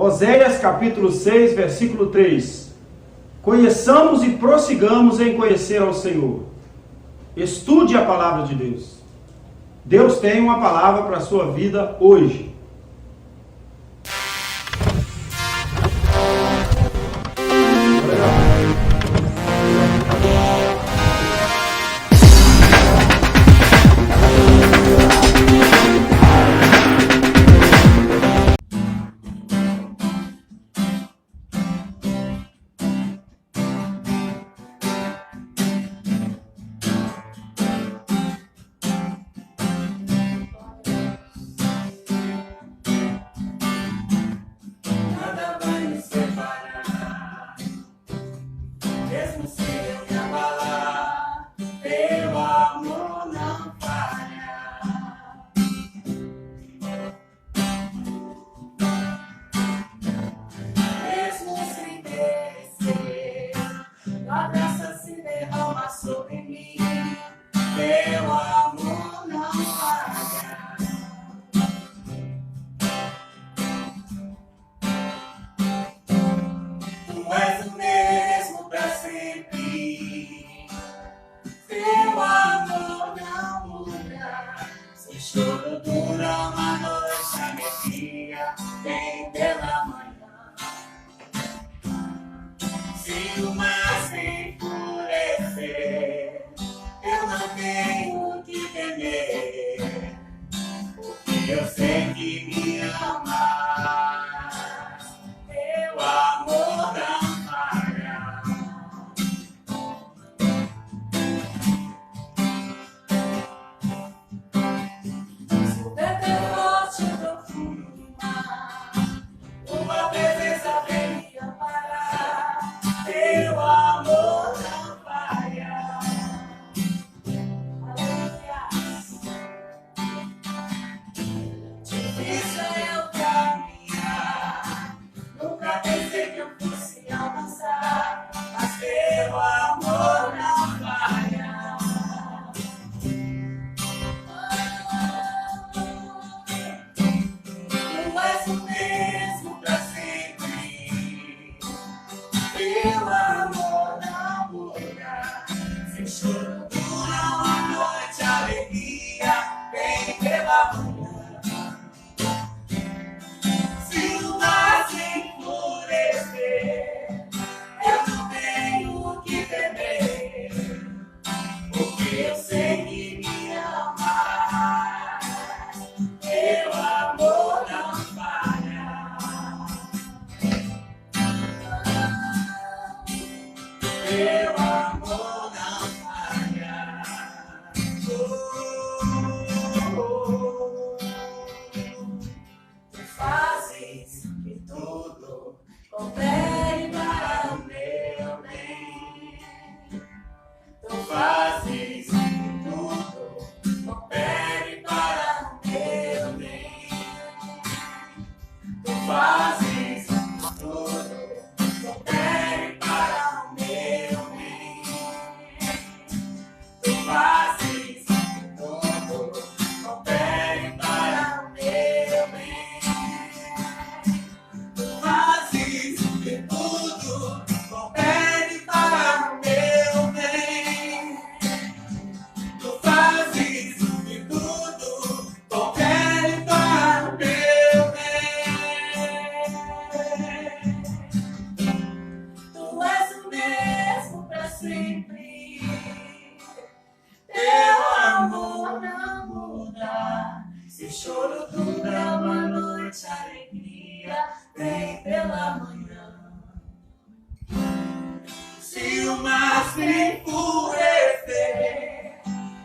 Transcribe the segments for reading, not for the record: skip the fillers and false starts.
Oséias capítulo 6, versículo 3. Conheçamos e prossigamos em conhecer ao Senhor. Estude a palavra de Deus. Deus tem uma palavra para a sua vida hoje. Mesmo se eu me abalar, teu amor não falha. Mesmo sem merecer, tua graça se derrama sobre mim, teu amor não falha. Tu és o mesmo pra sempre, teu amor não muda. Se choro dura uma noite, a alegria vem pela manhã. Se o mar se enfurecer, eu não tenho que temer, porque eu sei que me amas. Teu amor não falha. Se o vento é forte do fundo do mar, tua presença vem me amparar. Teu amor não falha. Aleluia. Difícil é eu caminhar, nunca pensei que eu fosse alcançar, mas teu amor não falha. Tu és o mesmo pra sempre, teu amor não muda. Se choro dura uma noite, a alegria vem pela manhã. Se o mar se enfurecer, eu não tenho que temer, porque eu sei que me amas. Teu amor não falha. Teu amor não falha. Tu fazes que tudo coopere para o meu bem. Tu fazes que tudo coopere para o meu bem. Tu fazes que tudo coopere para o meu bem. Tu fazes que tudo coopere para o meu bem. Tu fazes que tudo coopere para o meu bem. Tu fazes que tudo coopere para o meu bem. Tu és o mesmo pra sempre, teu amor não muda. Se choro dura uma noite, a alegria vem pela manhã. Se o mar se enfurecer,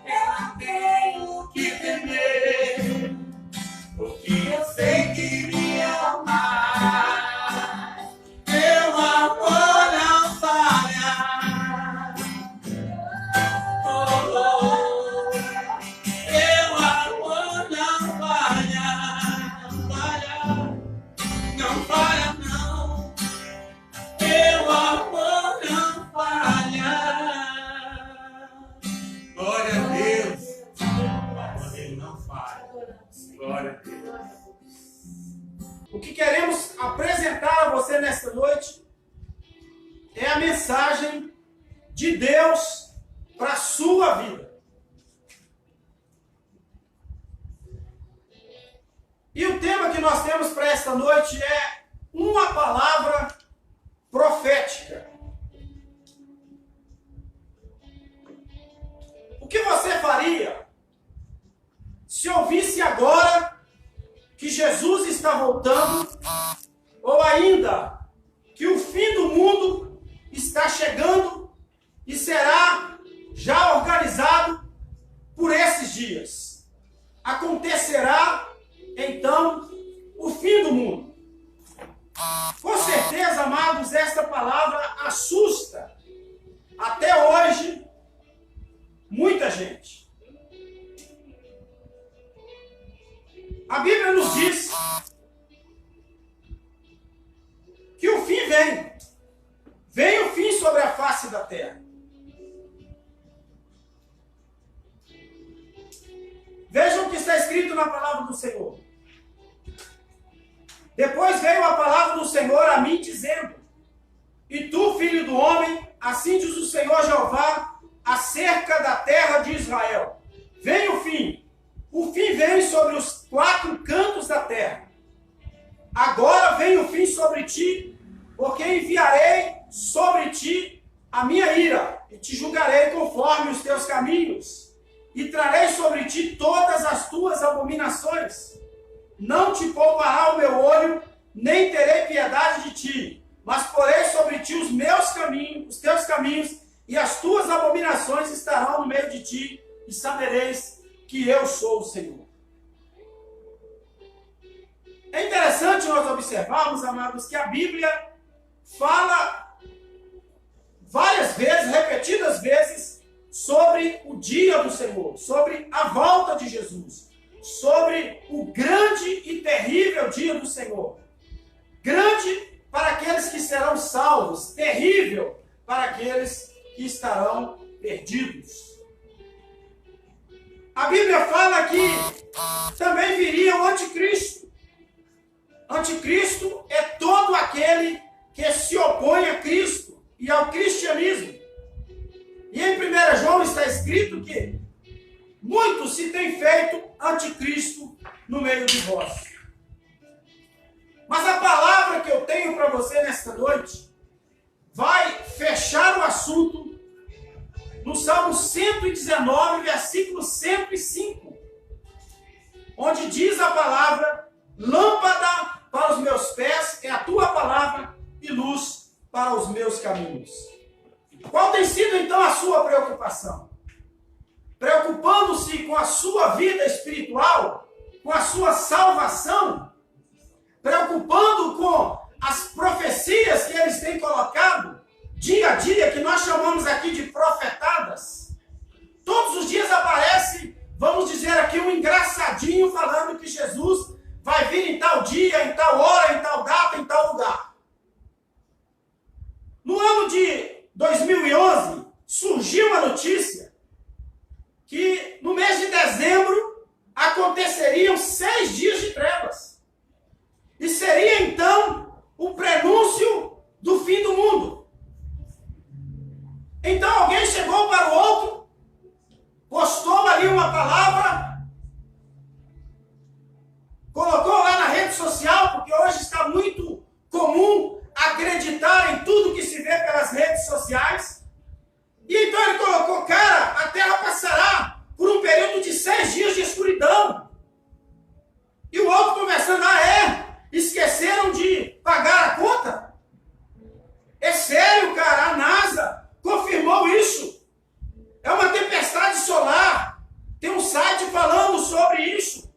eu não tenho que temer, porque eu sei que me amas. Teu amor não falha. Oh, oh. Teu amor não falha. Não falha. Não falha, não. Teu amor não falha. nesta noite é a mensagem de Deus para a sua vida. E o tema que nós temos para esta noite é uma palavra profética. O que você faria se ouvisse agora que Jesus está voltando, ou ainda que o fim do mundo está chegando e será já organizado por esses dias? Acontecerá então o fim do mundo. Com certeza, amados, esta palavra assusta até hoje muita gente. A Bíblia nos diz que o fim vem. Vem o fim sobre a face da terra. Vejam o que está escrito na palavra do Senhor. Depois veio a palavra do Senhor a mim, dizendo: E tu, filho do homem, assim diz o Senhor Jeová, acerca da terra de Israel: Vem o fim vem sobre os 4 cantos da terra. Agora vem o fim sobre ti, porque enviarei sobre ti a minha ira, e te julgarei conforme os teus caminhos, e trarei sobre ti todas as tuas abominações. Não te poupará o meu olho, nem terei piedade de ti, mas porei sobre ti os meus caminhos, os teus caminhos, e as tuas abominações estarão no meio de ti, e sabereis que eu sou o Senhor. É interessante nós observarmos, amados, que a Bíblia fala várias vezes, repetidas vezes, sobre o dia do Senhor, sobre a volta de Jesus, sobre o grande e terrível dia do Senhor. Grande para aqueles que serão salvos, terrível para aqueles que estarão perdidos. A Bíblia fala que também viria o anticristo. Anticristo é todo aquele que se opõe a Cristo e ao cristianismo. E em 1 João está escrito que muitos se têm feito anticristo no meio de vós. Mas a palavra que eu tenho para você nesta noite vai fechar o assunto no Salmo 119, versículo 105, onde diz a palavra: lâmpada para os meus pés é a tua palavra e luz para os meus caminhos. Qual tem sido então a sua preocupação? Preocupando-se com a sua vida espiritual, com a sua salvação, preocupando com as profecias que eles têm colocado dia a dia, que nós chamamos aqui de profetadas. Todos os dias aparece, vamos dizer aqui, um engraçadinho falando que Jesus vai vir em tal dia, em tal hora, em tal data, em tal lugar. No ano de 2011, surgiu a notícia que no mês de dezembro aconteceriam 6 dias de trevas. E seria então o prenúncio do fim do mundo. Então alguém chegou para o outro, postou ali uma palavra, colocou lá na rede social, porque hoje está muito comum acreditar em tudo que se vê pelas redes sociais. E então ele colocou: cara, a terra passará por um período de 6 dias de escuridão. E o outro conversando: esqueceram de pagar a conta? É sério, cara, a NASA confirmou isso. É uma tempestade solar. Tem um site falando sobre isso.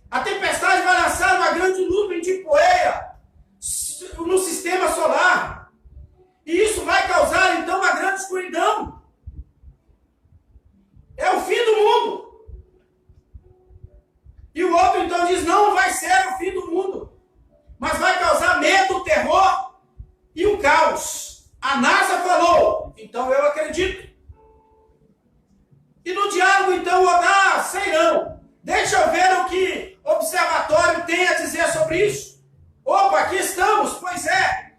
A tempestade vai lançar uma grande nuvem de poeira no sistema solar. E isso vai causar, então, uma grande escuridão. É o fim do mundo. E o outro, então, diz: não vai ser o fim do mundo, mas vai causar medo, terror e o caos. A NASA falou, então eu acredito. E no diálogo, então, sei não. Deixa eu ver o que o observatório tem a dizer sobre isso. Opa, aqui estamos. Pois é,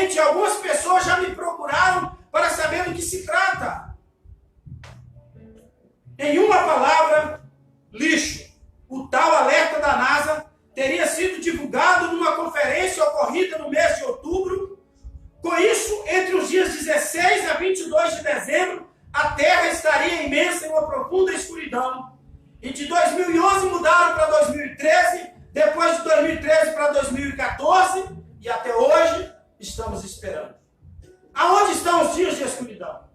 Provavelmente algumas pessoas já me procuraram para saber do que se trata. Em uma palavra, lixo. O tal alerta da NASA teria sido divulgado numa conferência ocorrida no mês de outubro. Com isso, entre os dias 16 a 22 de dezembro, a Terra estaria imensa em uma profunda escuridão. E de 2011 mudaram para 2013, depois de 2013 para 2014, e até hoje estamos esperando. Aonde estão os dias de escuridão?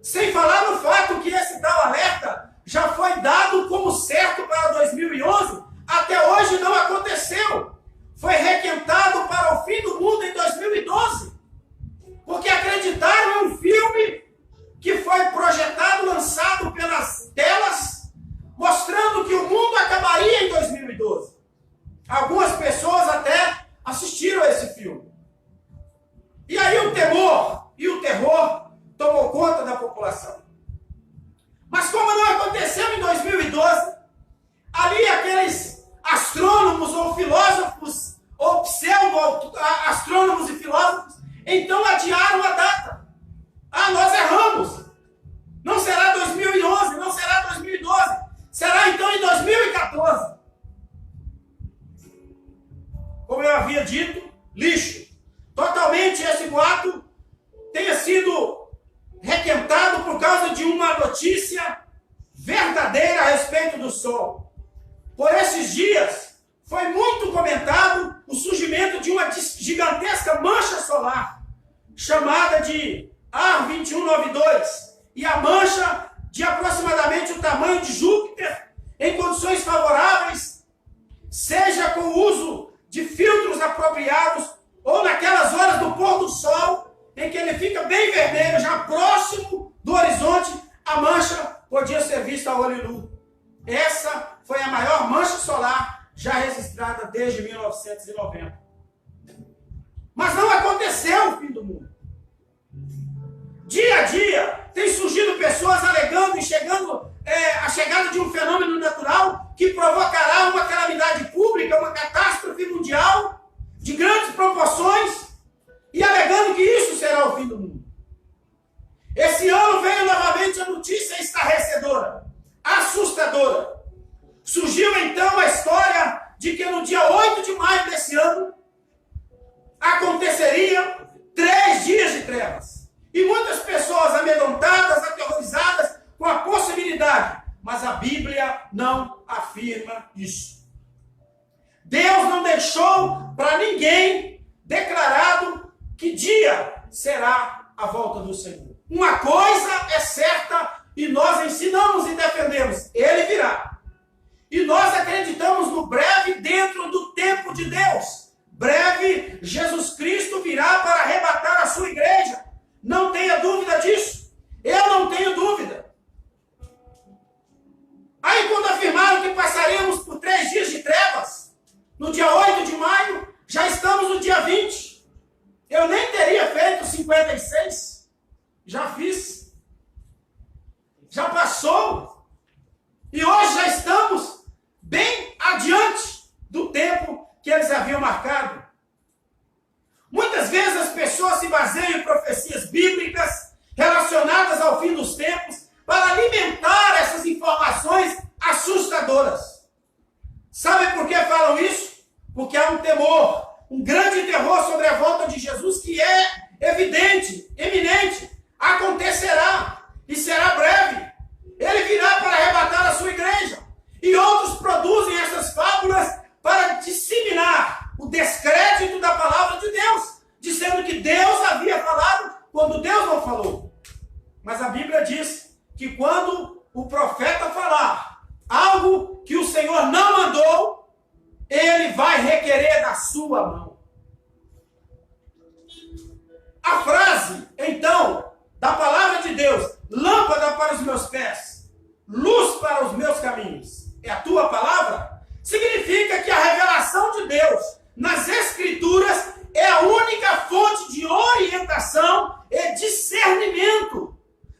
Sem falar no fato que esse tal alerta já foi dado como certo para 2011, até hoje não aconteceu. Foi requentado para o fim do mundo em 2012. Porque acreditaram em um filme que foi projetado, lançado pelas telas, mostrando que o mundo acabaria em 2012. Algumas pessoas até assistiram a esse filme. E aí o temor e o terror tomou conta da população. Mas como não aconteceu em 2012, ali aqueles astrônomos ou filósofos, ou pseudo-astrônomos e filósofos, então adiaram a data. Ah, nós erramos. Não será 2011, não será 2012. Será então em 2014. Como eu havia dito, lixo. Totalmente esse boato tenha sido requentado por causa de uma notícia verdadeira a respeito do Sol. Por esses dias, foi muito comentado o surgimento de uma gigantesca mancha solar, chamada de AR 2192, e a mancha de aproximadamente o tamanho de Júpiter, em condições favoráveis, seja com o uso de filtros apropriados, ou naquelas horas do pôr do sol, em que ele fica bem vermelho, já próximo do horizonte, a mancha podia ser vista a olho nu. Essa foi a maior mancha solar já registrada desde 1990. Mas não aconteceu o fim do mundo. Dia a dia, tem surgido pessoas alegando e chegando a chegada de um fenômeno natural que provocará uma calamidade pública, uma catástrofe mundial de grandes proporções, e alegando que isso será o fim do mundo. Esse ano veio novamente a notícia estarrecedora, assustadora. Surgiu então a história de que no dia 8 de maio desse ano aconteceria 3 dias de trevas. E muitas pessoas amedrontadas, aterrorizadas com a possibilidade, mas a Bíblia não afirma isso. Deus não deixou para ninguém declarado que dia será a volta do Senhor. Uma coisa é certa e nós ensinamos e defendemos: Ele virá. E nós acreditamos no breve dentro do tempo de Deus. Breve, Jesus Cristo virá para arrebatar a sua igreja. Não tenha dúvida disso. Eu não tenho dúvida. Aí quando afirmaram que passaríamos por 3 dias de trevas, no dia 8 de maio, já estamos no dia 20. Eu nem teria feito 56. Já fiz. Já passou. E hoje já estamos bem adiante do tempo que eles haviam marcado. Muitas vezes as pessoas se baseiam em profecias bíblicas relacionadas ao fim dos tempos para alimentar essas informações assustadoras. Sabe por que falam isso? Porque há um temor, um grande terror sobre a volta de Jesus que é evidente, eminente, acontecerá e será breve. Ele virá para arrebatar a sua igreja. E outros produzem essas fábulas para disseminar o descrédito da palavra de Deus, dizendo que Deus havia falado quando Deus não falou. Mas a Bíblia diz que quando o profeta falar algo que o Senhor não mandou, ele vai requerer da sua mão. A frase, então, da palavra de Deus, lâmpada para os meus pés, luz para os meus caminhos, é a tua palavra, significa que a revelação de Deus nas Escrituras é a única fonte de orientação e discernimento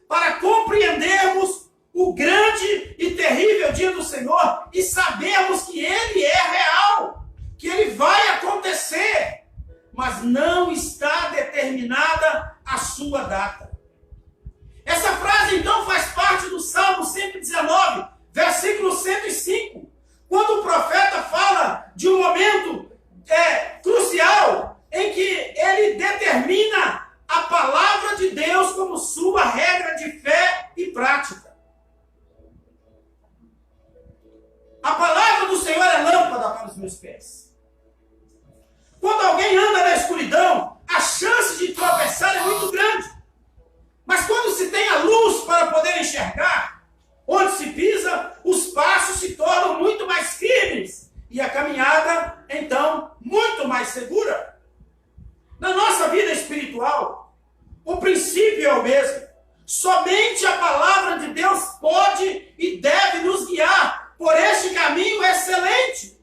para compreendermos o grande e terrível dia do Senhor e sabermos que ele é real, que ele vai acontecer. Mas mas não está determinada a sua data. Essa frase, então, faz parte do Salmo 119, versículo 105, quando o profeta fala de um momento crucial em que ele determina a palavra de Deus como sua regra de fé e prática. A palavra do Senhor é lâmpada para os meus pés. Quando alguém anda na escuridão, a chance de tropeçar é muito grande. Mas quando se tem a luz para poder enxergar, onde se pisa, os passos se tornam muito mais firmes e a caminhada, então, muito mais segura. Na nossa vida espiritual, o princípio é o mesmo. Somente a palavra de Deus pode e deve nos guiar por este caminho excelente.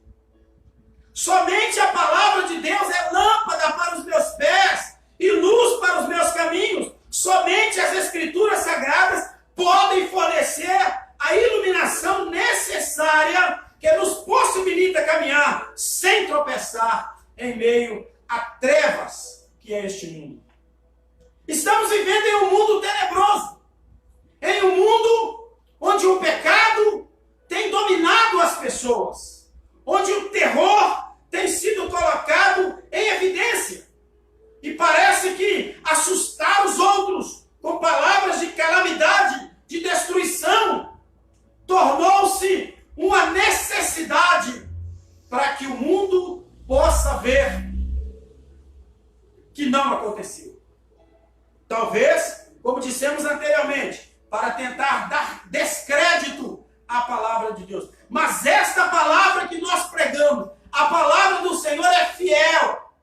Somente a palavra de Deus é lâmpada para os meus pés e luz para os meus caminhos. Somente as Escrituras Sagradas podem fornecer a iluminação necessária que nos possibilita caminhar sem tropeçar em meio a trevas que é este mundo. Estamos vivendo em um mundo tenebroso, em um mundo onde o pecado tem dominado as pessoas, onde o terror tem sido colocado em evidência. E parece que assustar os outros com palavras de calamidade, de destruição, tornou-se uma necessidade para que o mundo possa ver que não aconteceu. Talvez, como dissemos anteriormente, para tentar dar descrédito à palavra de Deus. Mas esta palavra que nós pregamos, a palavra do Senhor é fiel.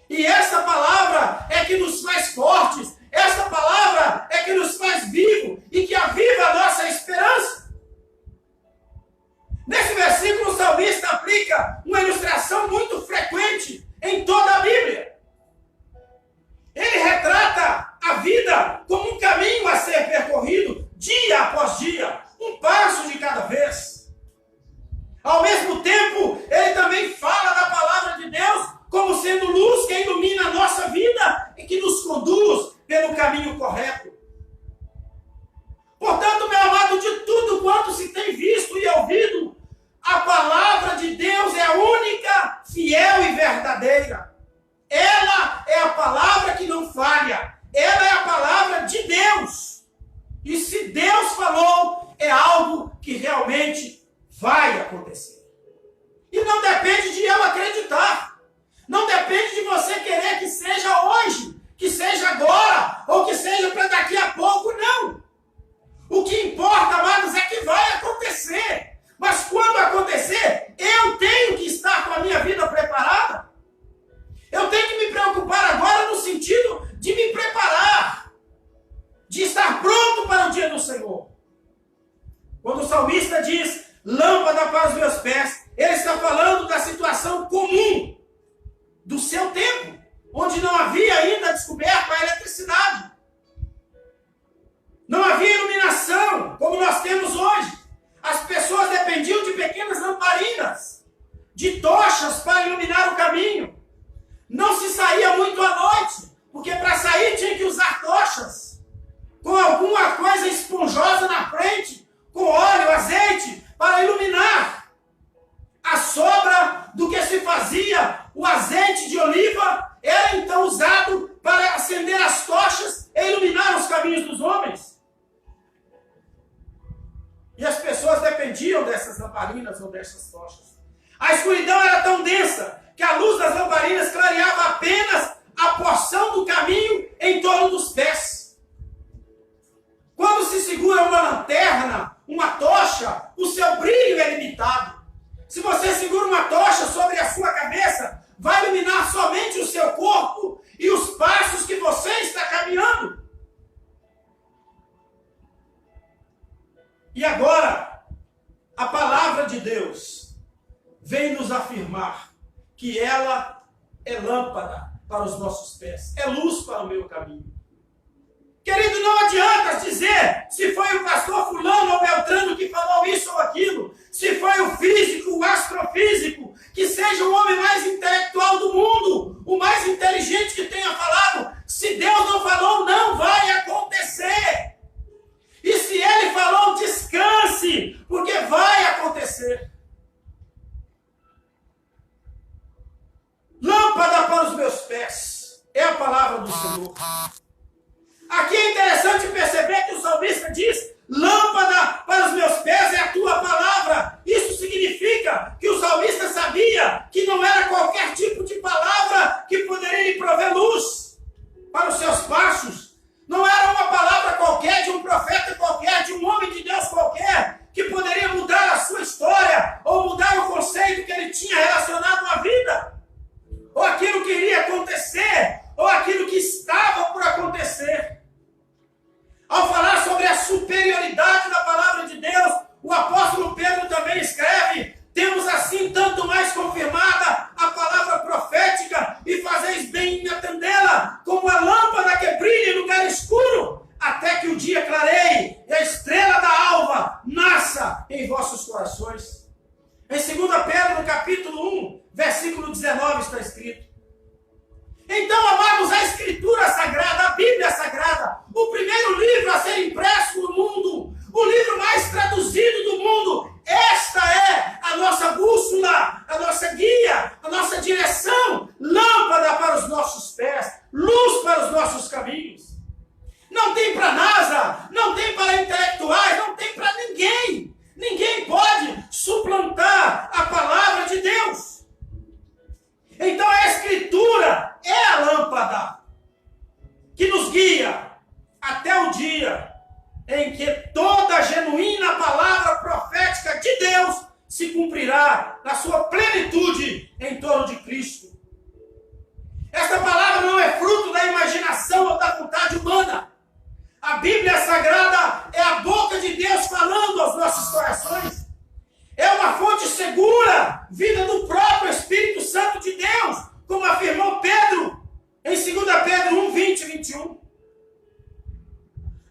E esta palavra é que nos faz fortes. Esta palavra é que nos faz vivos e que aviva a nossa esperança. Nesse versículo, o salmista aplica uma ilustração muito frequente em toda a Bíblia. Ele retrata a vida como um caminho a ser percorrido dia após dia, um passo de cada vez. Ao mesmo tempo, ele também fala da palavra de Deus como sendo luz que ilumina a nossa vida e que nos conduz pelo caminho correto. Portanto, meu amado, de tudo quanto se tem visto e ouvido, a palavra de Deus é a única, fiel e verdadeira. Ela é a palavra que não falha. Ela é a palavra de Deus. E se Deus falou, é algo que realmente vai acontecer. E não depende de eu acreditar. Não depende de você querer que seja hoje, que seja agora, ou que seja para daqui a pouco, não. O que importa, amados, é que vai acontecer. Mas quando acontecer, eu tenho que estar com a minha vida preparada. Eu tenho que me preocupar agora no sentido de me preparar, de estar pronto para o dia do Senhor. Quando o salmista diz, lâmpada para os meus pés, ele está falando da situação comum do seu tempo, onde não havia ainda descoberto a eletricidade. Não havia iluminação, como nós temos hoje. As pessoas dependiam de pequenas lamparinas, de tochas para iluminar o caminho. Não se saía muito à noite, porque para sair tinha que usar tochas, com alguma coisa esponjosa na frente, com óleo, azeite, para iluminar. A sobra do que se fazia, o azeite de oliva, era então usado para acender as tochas e iluminar os caminhos dos homens. E as pessoas dependiam dessas lamparinas ou dessas tochas. A escuridão era tão densa que a luz das lamparinas clareava apenas a porção do caminho em torno dos pés. Quando se segura uma lanterna, uma tocha, o seu brilho é limitado. Se você segura uma tocha sobre a sua cabeça, vai iluminar somente o seu corpo e os passos que você está caminhando. E agora, a palavra de Deus vem nos afirmar que ela é lâmpada para os nossos pés, é luz para o meu caminho. Querido, não adianta dizer se foi o pastor fulano ou Beltrano que falou isso ou aquilo, se foi o físico, o astrofísico, que seja o homem mais intelectual do mundo, o mais inteligente Lâmpada para os meus pés é a palavra do Senhor. Aqui é interessante perceber que o salmista diz: lâmpada para os meus pés é a tua palavra. Isso significa que o salmista sabia que não era qualquer tipo de palavra que poderia lhe prover luz para os seus passos. Não era uma palavra qualquer, de um profeta qualquer, de um homem de Deus qualquer, que poderia mudar a sua história, ou mudar o conceito que ele tinha relacionado à vida, ou aquilo que iria acontecer, ou aquilo que estava por acontecer. Ao falar sobre a superioridade da palavra de Deus, o apóstolo Pedro também escreve: temos assim tanto mais confirmada a palavra profética, e fazeis bem em atendê-la, como a lâmpada que brilha em lugar escuro, até que o dia clareie e a estrela da alva nasça em vossos corações. Em 2 Pedro, no capítulo 1, versículo 19, está escrito: então, amados, a Escritura Sagrada, a Bíblia Sagrada, o primeiro livro a ser impresso no mundo, o livro mais traduzido do mundo, esta é a nossa bússola, a nossa guia, a nossa direção, lâmpada para os nossos pés, luz para os nossos caminhos. Não tem para NASA, não tem para intelectuais, não tem para ninguém. Ninguém pode suplantar a palavra de Deus. Então a Escritura é a lâmpada que nos guia até o dia em que toda a genuína palavra profética de Deus se cumprirá na sua plenitude em torno de Cristo. Esta palavra não é fruto da imaginação ou da vontade humana. A Bíblia Sagrada é a boca de Deus falando aos nossos corações. É uma fonte segura, vinda do próprio Espírito Santo de Deus, como afirmou Pedro, em 2 Pedro 1, 20 e 21.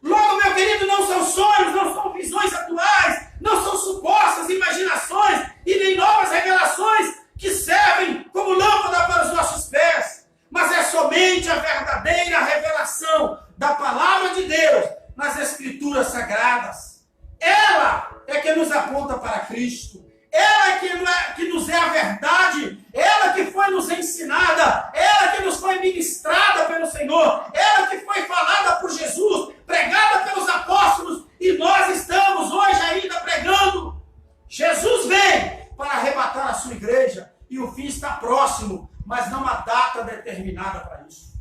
Logo, meu querido, não são sonhos, não são visões atuais, não são supostas imaginações e nem novas revelações que servem como lâmpada para os nossos pés, mas é somente a verdadeira revelação da palavra de Deus nas Escrituras Sagradas. Ela é que nos aponta para Cristo. Ela é que nos é a verdade. Ela que foi nos ensinada. Ela que nos foi ministrada pelo Senhor. Ela que foi falada por Jesus, pregada pelos apóstolos. E nós estamos hoje ainda pregando. Jesus vem para arrebatar a sua igreja. E o fim está próximo, mas não há data determinada para isso.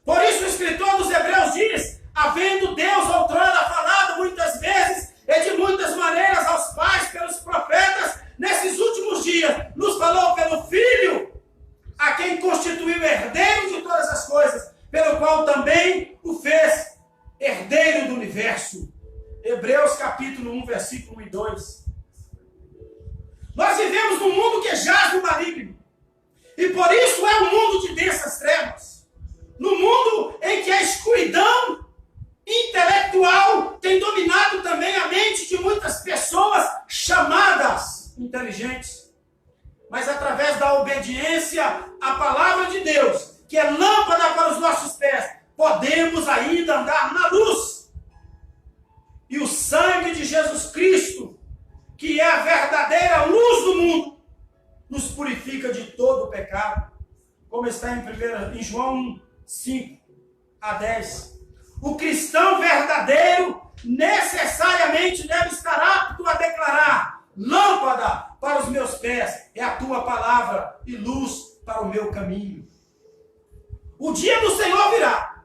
Por isso o escritor dos Hebreus diz: havendo Deus outrora falado muitas vezes e de muitas maneiras aos pais pelos profetas, nesses últimos dias nos falou pelo Filho, a quem constituiu herdeiro de todas as coisas, pelo qual também o fez herdeiro do universo. Hebreus capítulo 1, versículo 1 e 2. Nós vivemos num mundo que jaz no maligno, e por isso é um mundo de densas trevas. No mundo em que a escuridão intelectual tem dominado também a mente de muitas pessoas chamadas inteligentes. Mas através da obediência à palavra de Deus, que é lâmpada para os nossos pés, podemos ainda andar na luz. E o sangue de Jesus Cristo, que é a verdadeira luz do mundo, nos purifica de todo o pecado. Como está em João 5 a 10. O cristão verdadeiro necessariamente deve estar apto a declarar: lâmpada para os meus pés é a tua palavra e luz para o meu caminho. O dia do Senhor virá.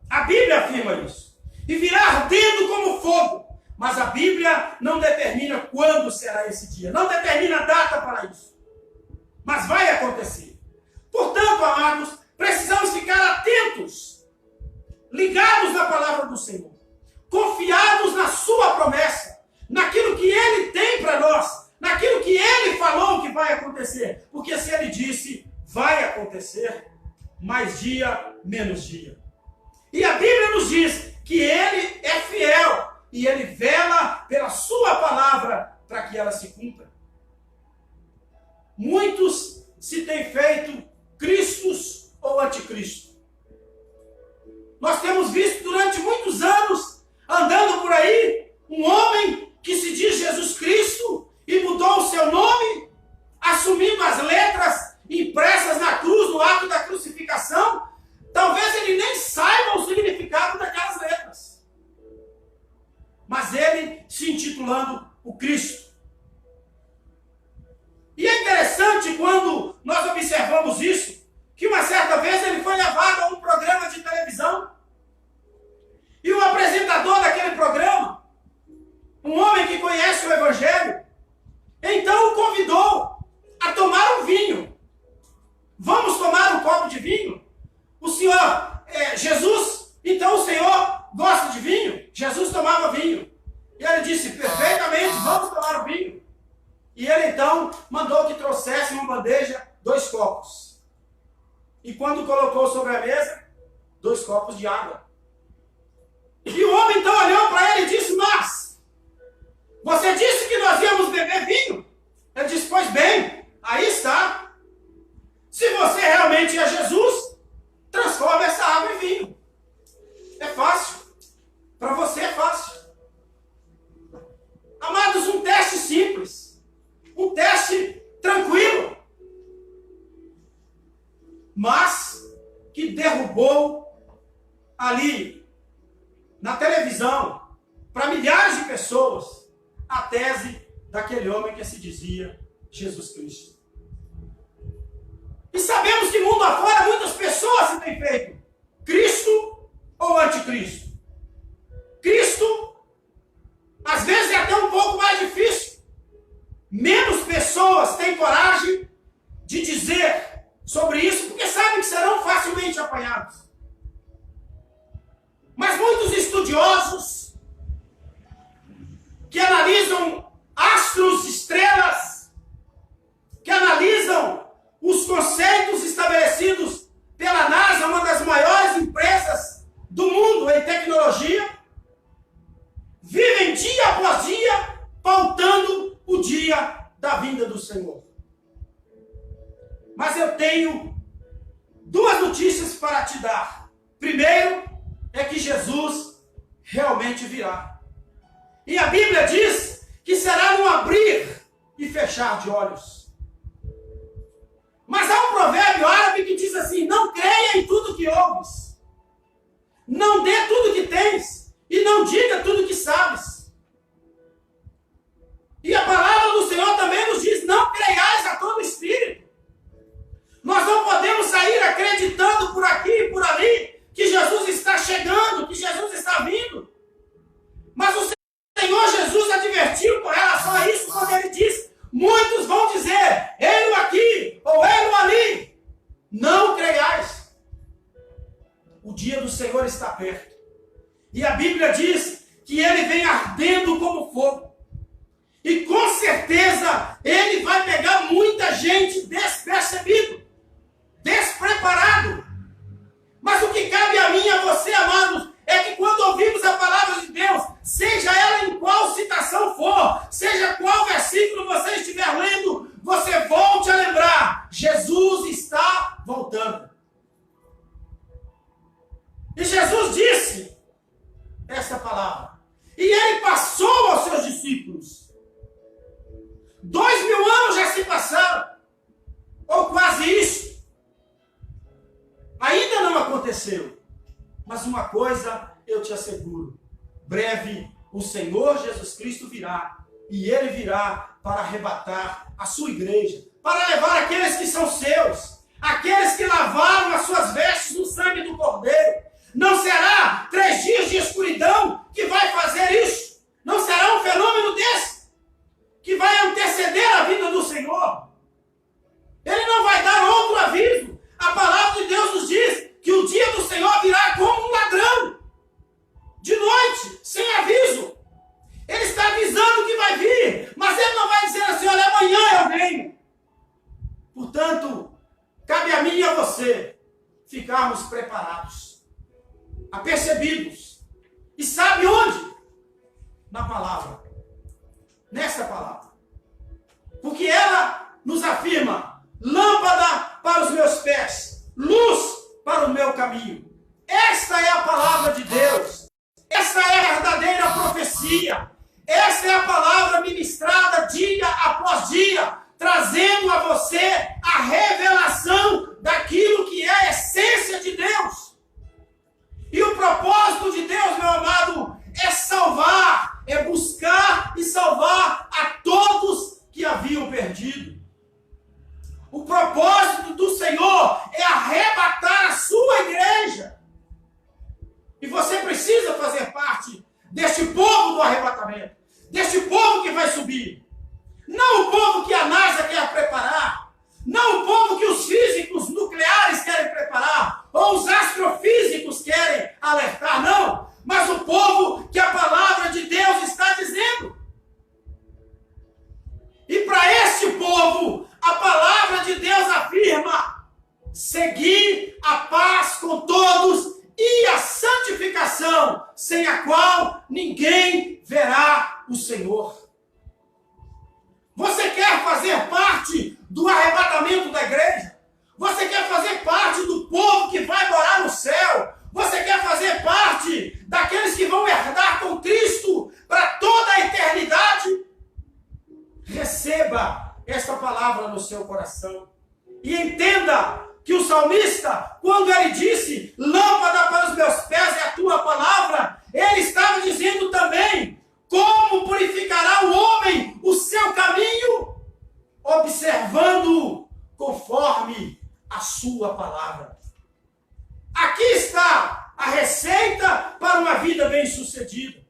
A Bíblia afirma isso. E virá ardendo como fogo. Mas a Bíblia não determina quando será esse dia. Não determina data para isso. Mas vai acontecer. Portanto, amados, precisamos ficar atentos, ligados na palavra do Senhor, confiados na sua promessa, naquilo que Ele tem para nós, naquilo que Ele falou que vai acontecer. Porque se Ele disse, vai acontecer, mais dia, menos dia. E a Bíblia nos diz que Ele é fiel e Ele vela pela sua palavra para que ela se cumpra. Muitos se têm feito cristos ou anticristo. Nós temos visto durante muitos anos, andando por aí, um homem que se diz Jesus Cristo e mudou o seu nome, assumindo as letras impressas interessante quando nós observamos isso, que uma certa vez ele foi levado a um programa de televisão. E o apresentador daquele programa, um homem que conhece o Evangelho, então o convidou a tomar um vinho. Vamos tomar um copo de vinho? O senhor, Jesus, então o senhor gosta de vinho? Jesus tomava vinho. E ele disse, perfeitamente, vamos tomar o vinho. E ele então mandou que trouxesse uma bandeja 2 copos. E quando colocou sobre a mesa, 2 copos de água. E o homem então olhou para ele e disse, mas, você disse que nós íamos beber vinho? Ele disse, pois bem, aí está. Se você realmente é Jesus, transforma essa água em vinho. É fácil. Para você é fácil. Amados, um teste simples. Um teste tranquilo. Mas que derrubou ali na televisão para milhares de pessoas a tese daquele homem que se dizia Jesus Cristo. E sabemos que mundo afora muitas pessoas se têm feito Cristo ou anticristo. Cristo, às vezes é até um pouco mais difícil. Menos pessoas têm coragem de dizer sobre isso, porque sabem que serão facilmente apanhados. Mas muitos estudiosos que analisam astros, estrelas, que analisam os conceitos estabelecidos pela NASA, uma das maiores empresas do mundo em tecnologia, vivem dia após dia pautando o dia da vinda do Senhor. Mas eu tenho 2 notícias para te dar. Primeiro, é que Jesus realmente virá. E a Bíblia diz que será num abrir e fechar de olhos. Mas há um provérbio árabe que diz assim, não creia em tudo que ouves. Não dê tudo que tens. E não diga tudo que sabes. E a palavra do Senhor também nos diz, não creiais a todo espírito. Nós não podemos sair acreditando por aqui e por ali que Jesus está chegando, que Jesus está vindo. Mas o Senhor Jesus advertiu com relação a isso quando ele diz, muitos vão dizer, ele aqui ou ele ali. Não creiais. O dia do Senhor está perto. E a Bíblia diz que ele vem ardendo como fogo. E com certeza ele vai pegar muita gente despercebido, despreparado. Mas o que cabe a mim e a você, amados, é que quando ouvimos a palavra de Deus, seja ela em qual citação for, seja qual versículo você estiver lendo, você volte a lembrar, Jesus está voltando. E Jesus disse essa palavra. E ele passou aos seus discípulos. 2000 anos já se passaram. Ou quase isso. Ainda não aconteceu. Mas uma coisa eu te asseguro. Breve o Senhor Jesus Cristo virá. E ele virá para arrebatar a sua igreja. Para levar aqueles que são seus. Aqueles que lavaram as suas vestes no sangue do Cordeiro. Não será 3 dias de escuridão que vai fazer isso. Não será um fenômeno desse que vai anteceder a vinda do Senhor. Ele não vai dar outro aviso. A palavra de Deus nos diz que o dia do Senhor virá como um ladrão. De noite, sem aviso. Ele está avisando que vai vir. Mas ele não vai dizer assim, olha, amanhã eu venho. Portanto, cabe a mim e a você ficarmos preparados. Apercebidos. E sabe onde? Na palavra. Nessa palavra. Porque ela nos afirma, lâmpada para os meus pés, luz para o meu caminho. Esta é a palavra de Deus. Essa é a verdadeira profecia. Essa é a palavra ministrada dia após dia, trazendo a você a revelação daquilo que é a essência de Deus. E o propósito de Deus, meu amado, é salvar, é buscar e salvar a todos que haviam perdido. Senhor é arrebatar a sua igreja. E você precisa fazer parte deste povo do arrebatamento, deste povo que vai subir. Não o povo que a NASA quer preparar, não o povo que os físicos nucleares querem preparar, ou os astrofísicos querem alertar, não, mas o povo que a palavra de Deus está dizendo. E para este povo, a palavra de Deus afirma: seguir a paz com todos e a santificação, sem a qual ninguém verá o Senhor. Você quer fazer parte do arrebatamento da igreja? Você quer fazer parte do povo que vai morar no céu? Você quer fazer parte daqueles que vão herdar com Cristo para toda a eternidade? Receba esta palavra no seu coração e entenda que o salmista, quando ele disse: lâmpada para os meus pés é a tua palavra, ele estava dizendo também: como purificará o homem o seu caminho? Observando-o conforme a sua palavra. Aqui está a receita para uma vida bem-sucedida,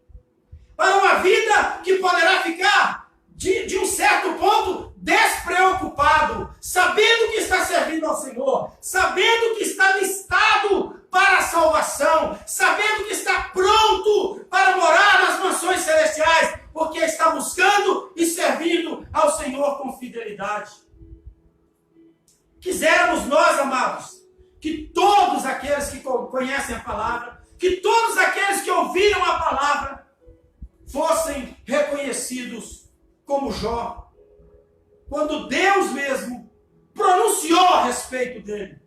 para uma vida que poderá ficar de um certo ponto despreocupado, sabendo que está servindo ao Senhor, sabendo que está listado para a salvação, sabendo que está pronto para morar nas mansões celestiais, porque está buscando e servindo ao Senhor com fidelidade. Quiséramos nós, amados, que todos aqueles que conhecem a palavra, que todos aqueles que ouviram a palavra, fossem reconhecidos como Jó, quando Deus mesmo pronunciou a respeito dele.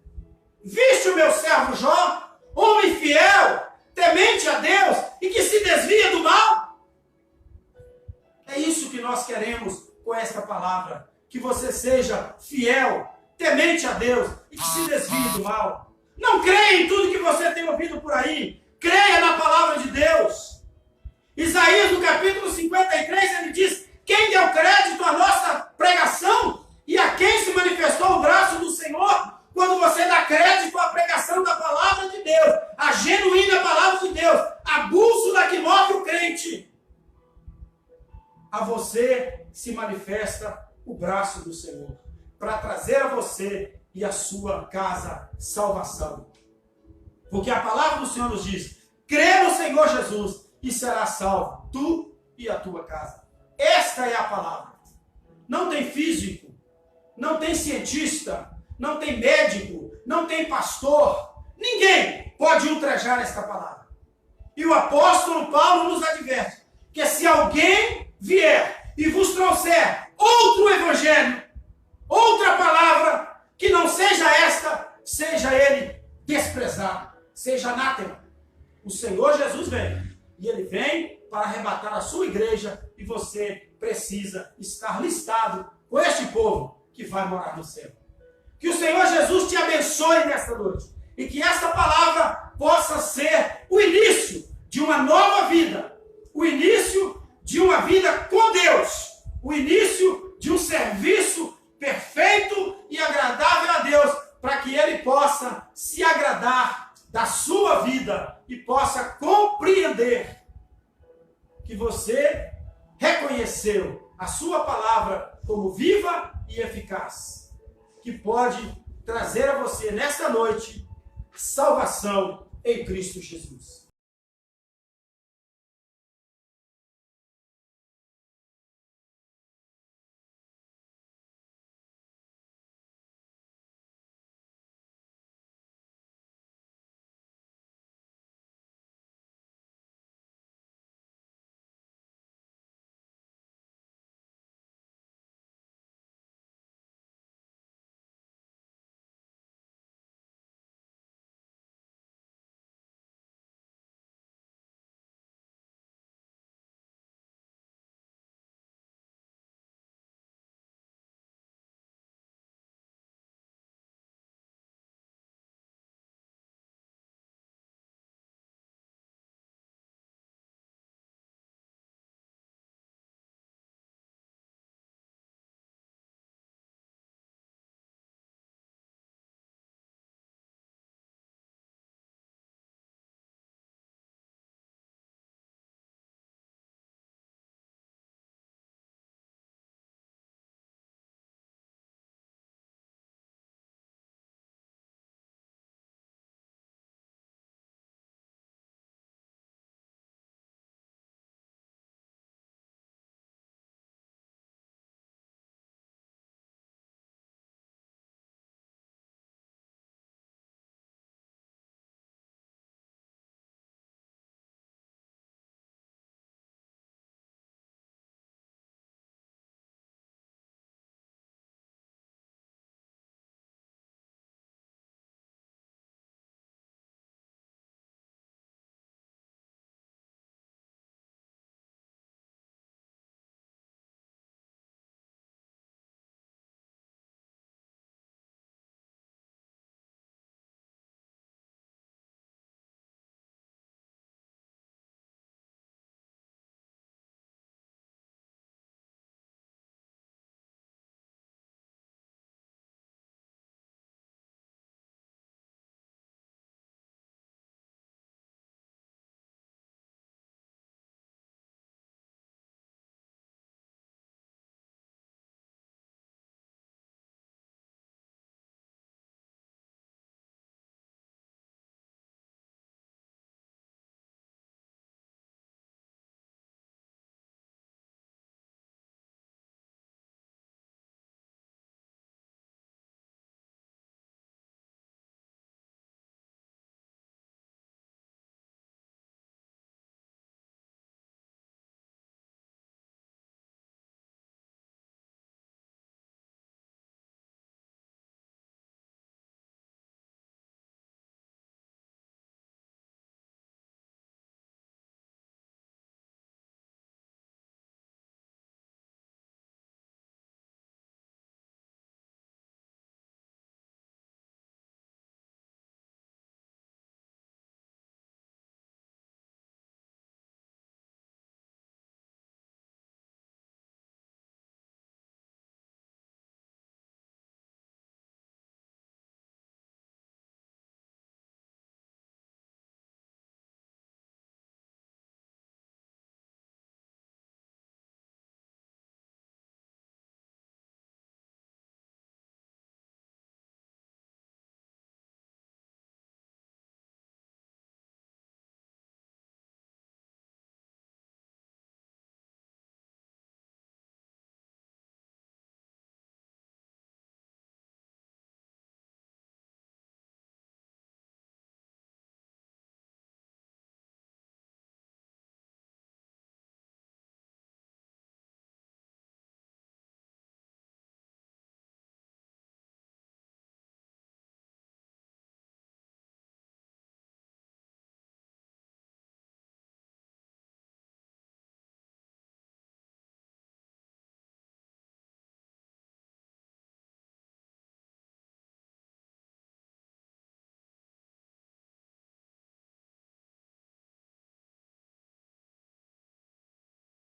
Viste o meu servo Jó, homem fiel, temente a Deus e que se desvia do mal? É isso que nós queremos com esta palavra, que você seja fiel, temente a Deus e que se desvie do mal. Não creia em tudo que você tem ouvido por aí, creia na palavra de Deus. Isaías, no capítulo 53, ele diz: quem deu crédito à nossa pregação e a quem se manifestou o braço do Senhor? Quando você dá crédito à pregação da palavra de Deus, a genuína palavra de Deus, a bússola que move o crente, a você se manifesta o braço do Senhor, para trazer a você e a sua casa salvação. Porque a palavra do Senhor nos diz: crê no Senhor Jesus e será salvo, tu e a tua casa. Esta é a palavra. Não tem físico, não tem cientista, não tem médico, não tem pastor. Ninguém pode ultrajar esta palavra. E o apóstolo Paulo nos adverte que se alguém vier e vos trouxer outro evangelho, outra palavra, que não seja esta, seja ele desprezado, seja anátema. O Senhor Jesus vem, e ele vem para arrebatar a sua igreja, e você precisa estar listado com este povo que vai morar no céu. Que o Senhor Jesus te abençoe nesta noite, e que esta palavra possa ser o início de uma nova vida, o início de uma vida com Deus, o início de um serviço perfeito e agradável a Deus, para que Ele possa se agradar da sua vida e possa compreender que você reconheceu a sua palavra como viva e eficaz, que pode trazer a você nesta noite salvação em Cristo Jesus.